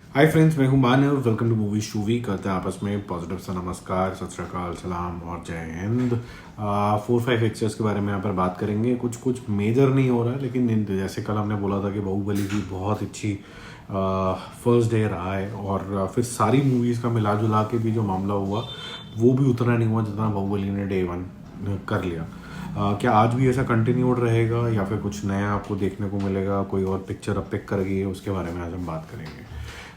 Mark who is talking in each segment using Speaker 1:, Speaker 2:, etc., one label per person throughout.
Speaker 1: हाय friends, मैं हूं Manav. Welcome to movie shoovie. करते हैं आपस में पॉजिटिव सा नमस्कार, सत श्री अकाल, सलाम और जय हिंद। 4-5 पिक्चर्स के बारे में यहाँ पर बात करेंगे। कुछ मेजर नहीं हो रहा है, लेकिन जैसे कल हमने बोला था कि बाहुबली की बहुत अच्छी फर्स्ट डे रहा है, और फिर सारी मूवीज़ का मिला जुला के भी जो मामला हुआ वो भी उतना नहीं हुआ जितना बाहुबली ने डे 1 कर लिया। क्या आज भी ऐसा कंटिन्यूड रहेगा या फिर कुछ नया आपको देखने को मिलेगा? कोई और पिक्चर अब पिक कर गई है, उसके बारे में आज हम बात करेंगे।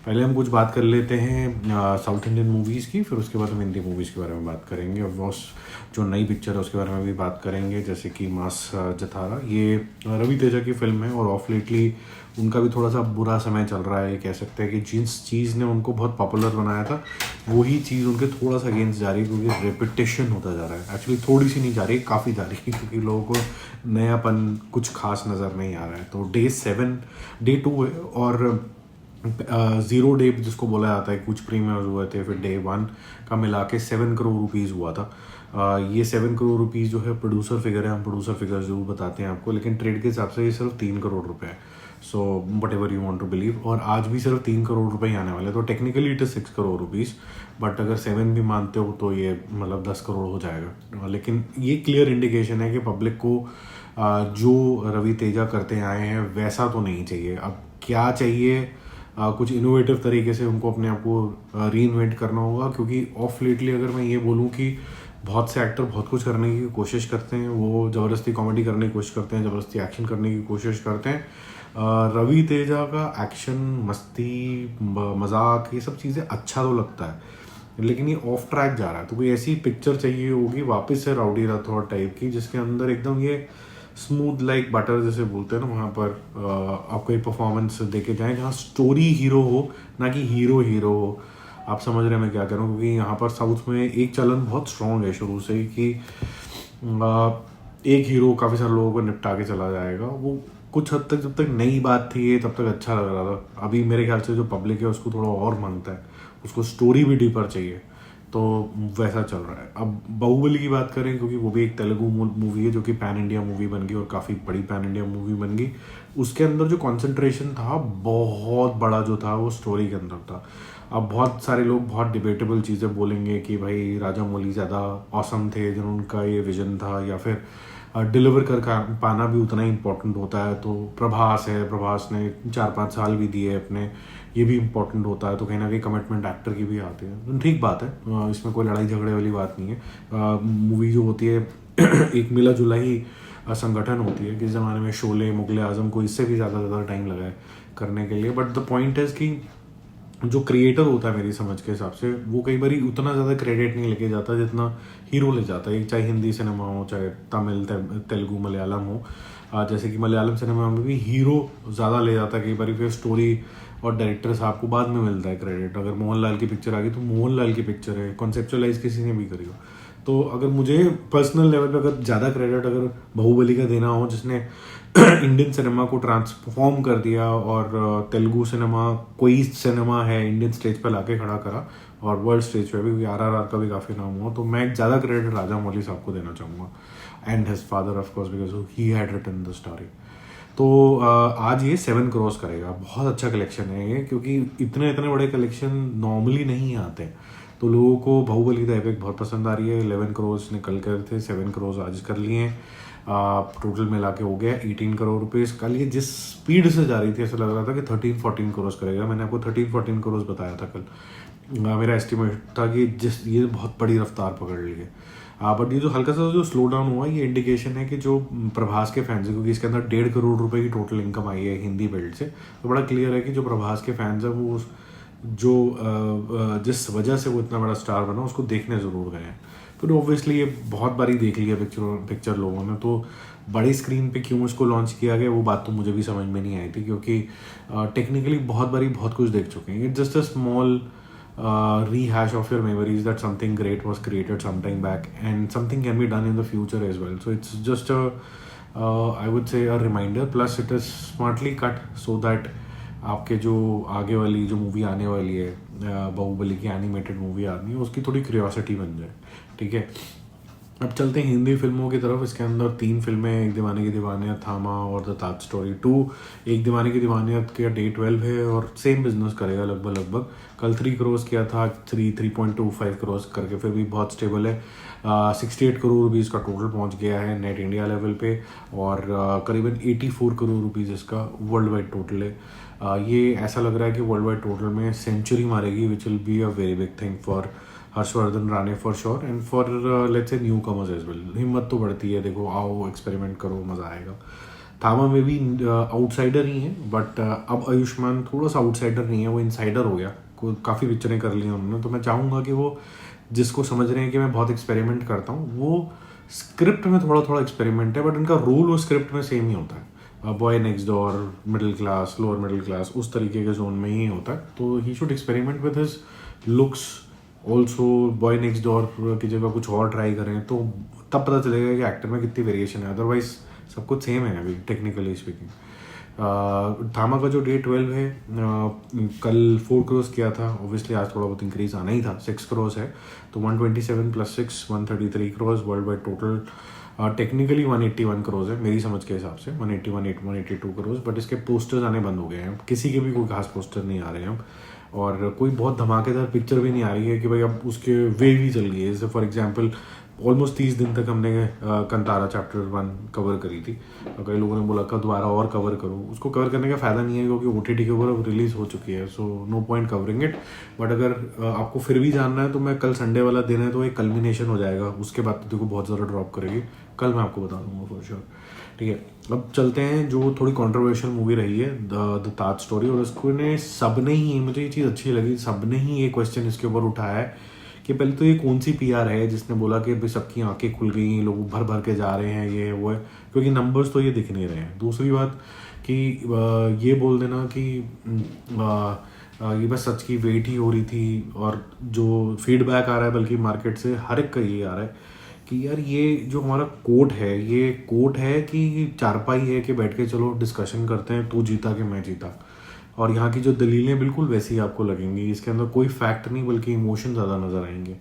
Speaker 1: पहले हम कुछ बात कर लेते हैं साउथ इंडियन मूवीज़ की, फिर उसके बाद हम हिंदी मूवीज़ के बारे में बात करेंगे, और वो जो नई पिक्चर है उसके बारे में भी बात करेंगे, जैसे कि मास जथारा। ये रवि तेजा की फिल्म है, और ऑफ लेटली उनका भी थोड़ा सा बुरा समय चल रहा है। कह सकते हैं कि जिस चीज़ ने उनको बहुत पॉपुलर बनाया था वही चीज़ उनके थोड़ा सा अगेंस्ट जा रही है, क्योंकि रेपिटेशन होता जा रहा है। एक्चुअली थोड़ी सी नहीं जा रही, काफ़ी जा रही है, क्योंकि लोगों को नयापन कुछ खास नज़र नहीं आ रहा है। तो डे 2 है, और 0 डे जिसको बोला जाता है, कुछ प्रीमियर्स हुए थे, फिर डे 1 का मिला के 7 करोड़ रुपीज़ हुआ था। ये 7 करोड़ रुपीज़ जो है प्रोड्यूसर फिगर है, हम प्रोड्यूसर फिगर जरूर बताते हैं आपको, लेकिन ट्रेड के हिसाब से ये सिर्फ 3 करोड़ रुपए है। So whatever you want to believe, और आज भी सिर्फ 3 करोड़ रुपए ही आने वाले। तो technically it is 6 crore rupees, but अगर 7 भी मानते हो तो ये मतलब 10 करोड़ हो जाएगा। लेकिन ये क्लियर इंडिकेशन है कि पब्लिक को जो रवि तेजा करते आए हैं वैसा तो नहीं चाहिए। अब क्या चाहिए? कुछ इनोवेटिव तरीके से उनको अपने आप को री इन्वेंट करना होगा, क्योंकि ऑफ लेटली अगर मैं ये बोलूँ कि बहुत से एक्टर बहुत कुछ करने की कोशिश करते हैं, वो ज़बरदस्ती कॉमेडी करने की कोशिश करते हैं, ज़बरदस्ती एक्शन करने की कोशिश करते हैं। रवि तेजा का एक्शन, मस्ती, मजाक, ये सब चीज़ें अच्छा तो लगता है, लेकिन ये ऑफ ट्रैक जा रहा है। तो कोई ऐसी पिक्चर चाहिए होगी वापस से राउडी राठौड़ टाइप की, जिसके अंदर एकदम ये स्मूथ लाइक बटर जैसे बोलते हैं ना, वहाँ पर आपको एक परफॉर्मेंस देके जाए जहाँ स्टोरी हीरो हो, ना कि हीरो हो। आप समझ रहे हैं मैं क्या कह रहा हूँ? क्योंकि यहाँ पर साउथ में एक चलन बहुत स्ट्रॉन्ग है शुरू से ही कि एक हीरो काफ़ी सारे लोगों को निपटा के चला जाएगा। वो कुछ हद तक जब तक नई बात थी ये, तब तक अच्छा लग रहा था। अभी मेरे ख्याल से जो पब्लिक है उसको थोड़ा और मांगता है, उसको स्टोरी भी डीपर चाहिए, तो वैसा चल रहा है। अब बाहुबली की बात करें, क्योंकि वो भी एक तेलुगु मूवी है जो कि पैन इंडिया मूवी बन गई, और काफ़ी बड़ी पैन इंडिया मूवी बन गई। उसके अंदर जो कंसंट्रेशन था बहुत बड़ा जो था वो स्टोरी के अंदर था। अब बहुत सारे लोग बहुत डिबेटेबल चीज़ें बोलेंगे कि भाई राजा मौली ज़्यादा ऑसम थे जिन उनका ये विजन था, या फिर डिलीवर कर पाना भी उतना ही इम्पोर्टेंट होता है। तो प्रभास है, प्रभास ने 4-5 साल भी दिए अपने, ये भी इम्पोर्टेंट होता है। तो कहीं ना कहीं कमिटमेंट एक्टर की भी आती है, तो ठीक बात है, इसमें कोई लड़ाई झगड़े वाली बात नहीं है। मूवी जो होती है एक मिला जुला ही संगठन होती है। किस ज़माने में शोले, मुगले आजम को इससे भी ज़्यादा टाइम लगा है करने के लिए। बट द पॉइंट इज़ कि जो क्रिएटर होता है मेरी समझ के हिसाब से, वो कई बार उतना ज़्यादा क्रेडिट नहीं लेके जाता जितना हीरो ले जाता है, चाहे हिंदी सिनेमा हो, चाहे तमिल, तेलुगु, मलयालम हो। जैसे कि मलयालम सिनेमा में भी हीरो ज़्यादा ले जाता है कई बार, फिर स्टोरी और डायरेक्टर साहब को बाद में मिलता है क्रेडिट। अगर मोहनलाल की पिक्चर आ गई तो मोहनलाल की पिक्चर है, कॉन्सेप्चुअलाइज किसी ने भी करी हो। तो अगर मुझे पर्सनल लेवल पे अगर ज़्यादा क्रेडिट अगर बाहुबली का देना हो, जिसने इंडियन सिनेमा को ट्रांसफॉर्म कर दिया, और तेलुगु सिनेमा, कोई सिनेमा है, इंडियन स्टेज पर लाके खड़ा करा, और वर्ल्ड स्टेज पे भी RRR का भी काफ़ी नाम हुआ, तो मैं ज़्यादा क्रेडिट राजा मौली साहब को देना चाहूँगा, and his father of course, because he had written the story. तो आज ये 7 क्रॉस करेगा। बहुत अच्छा कलेक्शन है ये, क्योंकि इतने बड़े कलेक्शन नॉर्मली नहीं आते। तो लोगों को बाहुबली द एपिक बहुत पसंद आ रही है। 11 करोड़ निकल कर थे, 7 करोड़ आज कर लिए हैं। टोटल मिला के हो गया 18 करोड़ रुपीज़। कल ये जिस स्पीड से जा रही थी ऐसा लग रहा था कि 13-14 करोड़ करेगा। मैंने आपको 13-14 करोड़ बताया था कल। मेरा एस्टिमेट था कि ये बहुत बड़ी रफ्तार पकड़ ली है। बट ये जो हल्का सा जो स्लो डाउन हुआ, ये इंडिकेशन है कि जो प्रभास के फैंस है, क्योंकि इसके अंदर 1.5 करोड़ रुपए की टोटल इनकम आई है हिंदी बेल्ट से, तो बड़ा क्लियर है कि जो प्रभास के फैंस है वो जो जिस वजह से वो इतना बड़ा स्टार बना उसको देखने ज़रूर गए हैं। फिर ऑब्वियसली ये बहुत बारी देख लिया पिक्चर लोगों ने, तो बड़ी स्क्रीन पे क्यों इसको लॉन्च किया गया वो बात तो मुझे भी समझ में नहीं आई थी, क्योंकि टेक्निकली बहुत बारी बहुत कुछ देख चुके हैं। It's just a small rehash of your memories that something great was created some time back, and something can be done in the future as well. So it's just a I would say a reminder, plus it is smartly cut so that आपके जो आगे वाली जो movie आने वाली है, बाहुबली की animated movie आनी है, उसकी थोड़ी क्यूरियोसिटी बन जाए। ठीक है, अब चलते हैं हिंदी फिल्मों की तरफ। इसके अंदर 3 फिल्में, एक दीवाने की दीवानियत, थामा और द ताज स्टोरी 2। एक दीवाने की दीवानियत का डे 12 है और सेम बिजनेस करेगा लगभग। कल 3 करोड़ किया था, 3.25 करोड़ करके फिर भी बहुत स्टेबल है। 68 करोड़ रुपीज़ का टोटल पहुंच गया है नेट इंडिया लेवल पे, और करीबन 84 crore rupees worldwide wide टोटल है। ये ऐसा लग रहा है कि वर्ल्ड वाइड टोटल में सेंचुरी मारेगी, which will be a very big thing for Harshvardhan Rane for sure, and for let's say newcomers as well. हिम्मत तो बढ़ती है, देखो आओ एक्सपेरिमेंट करो, मज़ा आएगा। थामा में भी आउटसाइडर ही है, बट अब आयुष्मान थोड़ा सा आउटसाइडर नहीं है, वो इनसाइडर हो गया। काफ़ी पिक्चरें कर ली उन्होंने, तो मैं चाहूँगा कि वो जिसको समझ रहे हैं कि मैं बहुत एक्सपेरिमेंट करता हूँ, वो स्क्रिप्ट में थोड़ा थोड़ा एक्सपेरिमेंट है, बट उनका रोल वो स्क्रिप्ट में सेम ही होता है। Boy next door, middle class, lower middle class, उस तरीके के जोन में ही होता है। तो he should experiment with his looks also. Boy next door की जगह कुछ और ट्राई करें तो तब पता चलेगा कि एक्टर में कितनी वेरिएशन है, अदरवाइज सब कुछ सेम है अभी टेक्निकली स्पीकिंग। थामा का जो डे 12 है, कल 4 करोड़ किया था, ऑब्वियसली आज थोड़ा बहुत इंक्रीज आना ही था, 6 करोड़ है, तो 127 + 6 133 crore world wide total. Technically 181 crore है मेरी समझ के हिसाब से, 182 करोड़, बट इसके पोस्टर्स आने बंद हो गए हैं, किसी के भी कोई खास पोस्टर नहीं आ रहे हैं अब, और कोई बहुत धमाकेदार पिक्चर भी नहीं आ रही है कि भाई अब उसके वेव ही चल गई है। जैसे फॉर एग्जांपल ऑलमोस्ट 30 दिन तक हमने कंतारा चैप्टर 1 कवर करी थी, और कई लोगों ने बोला कि दोबारा और कवर करो। उसको कवर करने का फ़ायदा नहीं है क्योंकि OTT के ऊपर अब रिलीज़ हो चुकी है, so no point covering it. But अगर आपको फिर भी जानना है तो मैं कल संडे वाला दिन है तो एक कल्मिनेशन हो जाएगा, उसके बाद तो देखो बहुत ज़्यादा ड्रॉप करेगी, कल मैं आपको बता दूंगा फॉर श्योर। ठीक है, अब चलते हैं जो थोड़ी कंट्रोवर्शियल मूवी रही है, द ताज स्टोरी, और इसको ने सब ने ही, मुझे ये चीज़ अच्छी लगी, सब ने ही ये क्वेश्चन इसके ऊपर उठाया है कि पहले तो ये कौन सी PR है जिसने बोला कि भाई सबकी आंखें खुल गई, लोग भर भर के जा रहे हैं, ये वो है, क्योंकि नंबर्स तो ये दिख नहीं रहे हैं। दूसरी बात कि ये बोल देना कि ये बस सच की वेट ही हो रही थी, और जो फीडबैक आ रहा है बल्कि मार्केट से हर एक का ये आ रहा है कि यार ये जो हमारा कोर्ट है, ये कोर्ट है कि चारपाई है कि बैठ के चलो डिस्कशन करते हैं, तू जीता कि मैं जीता। और यहाँ की जो दलीलें बिल्कुल वैसी आपको लगेंगी, इसके अंदर कोई फैक्ट नहीं बल्कि इमोशन ज़्यादा नज़र आएंगे।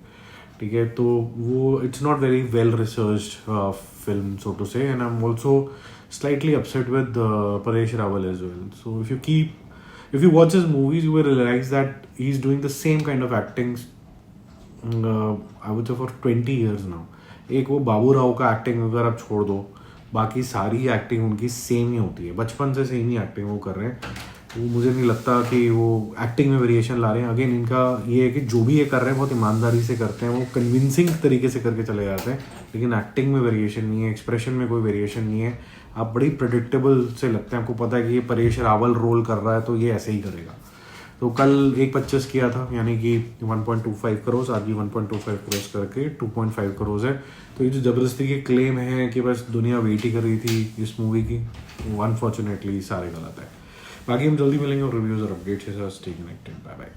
Speaker 1: ठीक है, तो वो it's not very well researched film so to say, and I am also slightly upset with Paresh Rawal as well. So if you watch his movies you will realize that he's doing the same kind of acting I would say for 20 years now। एक वो बाबू राव का acting अगर आप छोड़ दो, बाकी सारी acting उनकी सेम ही होती है, बचपन से सेम ही एक्टिंग वो कर रहे हैं। वो मुझे नहीं लगता कि वो एक्टिंग में वेरिएशन ला रहे हैं। अगेन इनका ये है कि जो भी ये कर रहे हैं बहुत ईमानदारी से करते हैं, वो कन्विंसिंग तरीके से करके चले जाते हैं, लेकिन एक्टिंग में वेरिएशन नहीं है, एक्सप्रेशन में कोई वेरिएशन नहीं है। आप बड़ी प्रेडिक्टेबल से लगते हैं, आपको पता है कि ये परेश रावल रोल कर रहा है तो ये ऐसे ही करेगा। तो कल 1.25 किया था, यानी कि 1.25 करोड़, आज भी 1.25 करोड़ करके 2.5 करोड़ है। तो ये जो ज़बरदस्ती के क्लेम है कि बस दुनिया वेट ही कर रही थी इस मूवी की, वो अनफॉर्चुनेटली सारे गलत है। बाकी हम जल्दी मिलेंगे और रिव्यूज़ और अपडेट्स के साथ। Stay connected, bye bye.